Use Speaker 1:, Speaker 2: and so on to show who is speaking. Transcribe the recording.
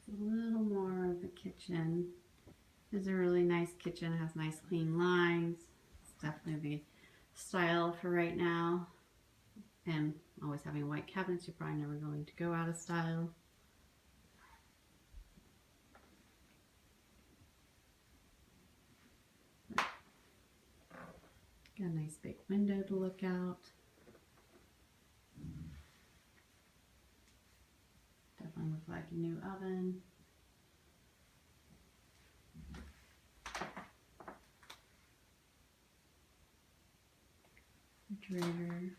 Speaker 1: a little more of the kitchen. This is a really nice kitchen. It has nice clean lines. It's definitely the style for right now. And always having white cabinets, you're probably never going to go out of style. Got a nice big window to look out. Definitely look like a new oven. Refrigerator.